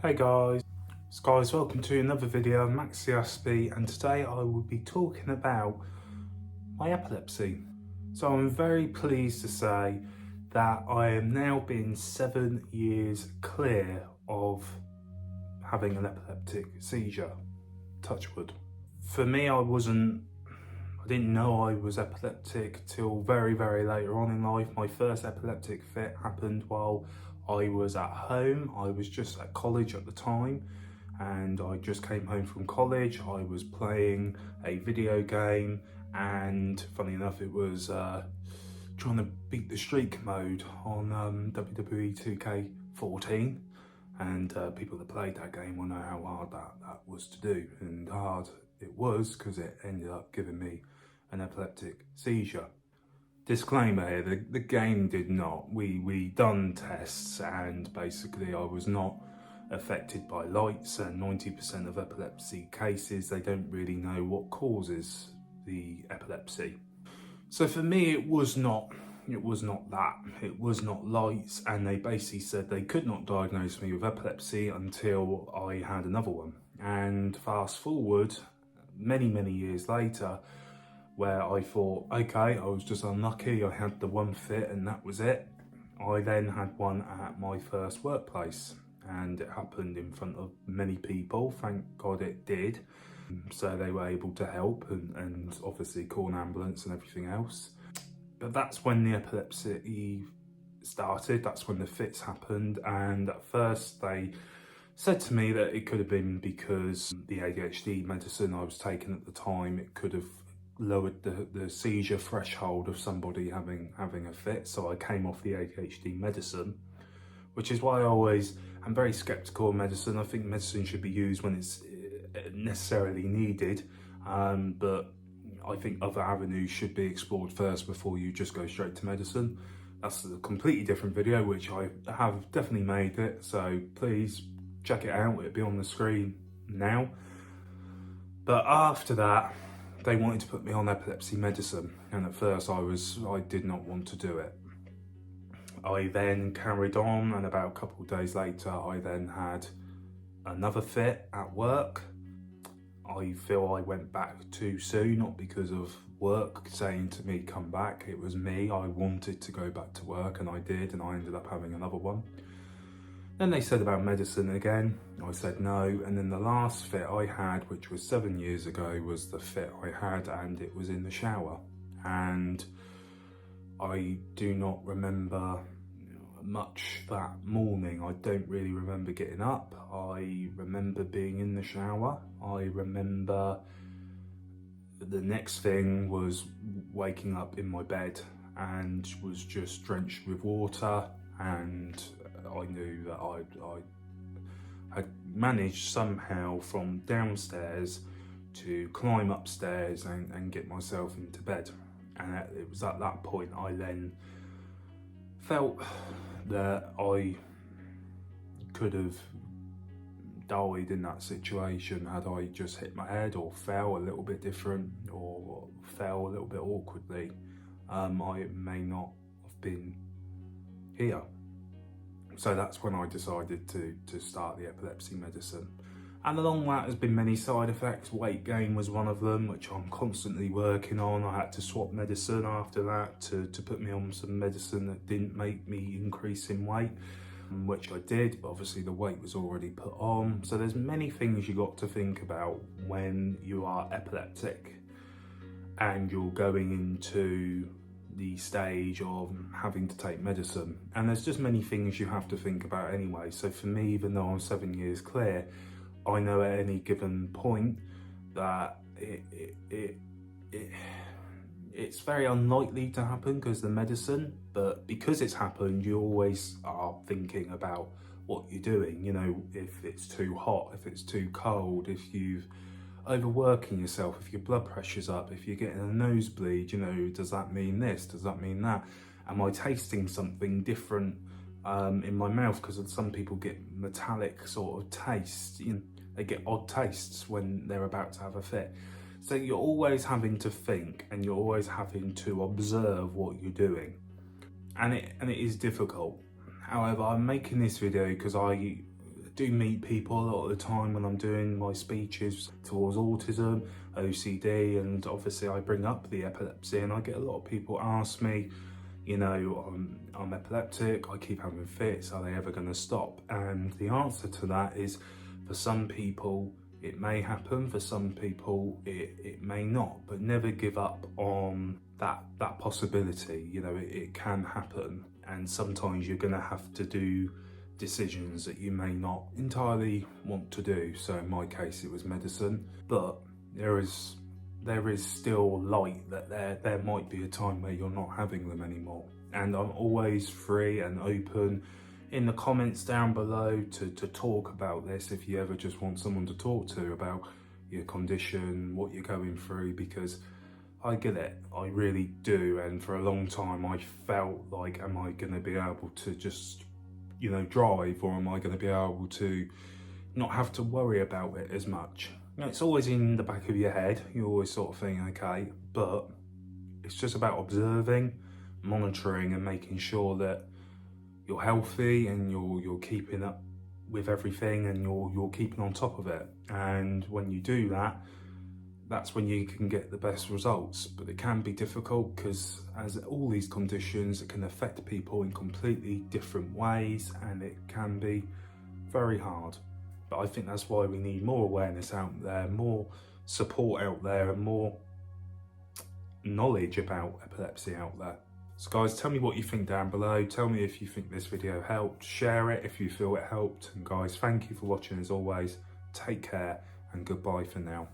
Hey guys, welcome to another video of MaxiAspie, and today I will be talking about my epilepsy. So I'm very pleased to say that I am now been 7 years clear of having an epileptic seizure, Touchwood. For me, I didn't know I was epileptic till very later on in life. My first epileptic fit happened while I was at home. I was just at college at the time, and I just came home from college. I was playing a video game, and funny enough, it was trying to beat the streak mode on WWE 2K14. And people that played that game will know how hard that was to do, and hard it was because it ended up giving me an epileptic seizure. Disclaimer here, the game did not. We done tests, and basically I was not affected by lights, and 90% of epilepsy cases, they don't really know what causes the epilepsy. So for me, it was not that. It was not lights, and they basically said they could not diagnose me with epilepsy until I had another one. And fast forward many years later, where I thought, okay, I was just unlucky, I had the one fit and that was it. I then had one at my first workplace, and it happened in front of many people. Thank God it did. So they were able to help and obviously call an ambulance and everything else. But that's when the epilepsy started, that's when the fits happened, and at first they said to me that it could have been because the ADHD medicine I was taking at the time, it could have lowered the seizure threshold of somebody having a fit. So I came off the ADHD medicine, which is why I'm very skeptical of medicine. I think medicine should be used when it's necessarily needed, but I think other avenues should be explored first before you just go straight to medicine. That's a completely different video, which I have definitely made it, so please check it out. It'll be on the screen now. But after that, they wanted to put me on epilepsy medicine, and at first I did not want to do it. I then carried on, and about a couple of days later, I then had another fit at work. I feel I went back too soon, not because of work saying to me, come back. It was me, I wanted to go back to work, and I did, and I ended up having another one. Then they said about medicine again, I said no, and then the last fit I had, which was 7 years ago, was the fit I had, and it was in the shower. And I do not remember much that morning. I don't really remember getting up. I remember being in the shower. I remember the next thing was waking up in my bed and was just drenched with water, and I knew that I had managed somehow from downstairs to climb upstairs and get myself into bed. And it was at that point I then felt that I could have died in that situation had I just hit my head or fell a little bit different or fell a little bit awkwardly. I may not have been here. So that's when I decided to start the epilepsy medicine. And along that has been many side effects. Weight gain was one of them, which I'm constantly working on. I had to swap medicine after that to put me on some medicine that didn't make me increase in weight, which I did, but obviously the weight was already put on. So there's many things you got to think about when you are epileptic and you're going into the stage of having to take medicine. And there's just many things you have to think about anyway. So for me, even though I'm 7 years clear, I know at any given point that it's very unlikely to happen because the medicine, but because it's happened, you always are thinking about what you're doing. You know, if it's too hot, if it's too cold, if you've overworking yourself, if your blood pressure's up, if you're getting a nosebleed, you know, does that mean this? Does that mean that? Am I tasting something different in my mouth? Because some people get metallic sort of taste. You know, they get odd tastes when they're about to have a fit. So you're always having to think, and you're always having to observe what you're doing. And it is difficult. However, I'm making this video because I do meet people a lot of the time when I'm doing my speeches towards autism, OCD, and obviously I bring up the epilepsy, and I get a lot of people ask me, you know, I'm epileptic, I keep having fits, are they ever going to stop? And the answer to that is, for some people it may happen, for some people it may not, but never give up on that possibility. You know, it can happen, and sometimes you're going to have to do decisions that you may not entirely want to do. So in my case it was medicine, but there is still light that there might be a time where you're not having them anymore. And I'm always free and open in the comments down below to talk about this, if you ever just want someone to talk to about your condition, what you're going through, because I get it, I really do. And for a long time I felt like, am I going to be able to just, you know, drive, or am I going to be able to not have to worry about it as much? You know, it's always in the back of your head, you always sort of think, okay, but it's just about observing, monitoring, and making sure that you're healthy and you're keeping up with everything, and you're keeping on top of it. And when you do that, that's when you can get the best results. But it can be difficult, because as all these conditions, it can affect people in completely different ways, and it can be very hard. But I think that's why we need more awareness out there, more support out there, and more knowledge about epilepsy out there. So guys, tell me what you think down below. Tell me if you think this video helped. Share it if you feel it helped. And guys, thank you for watching as always. Take care and goodbye for now.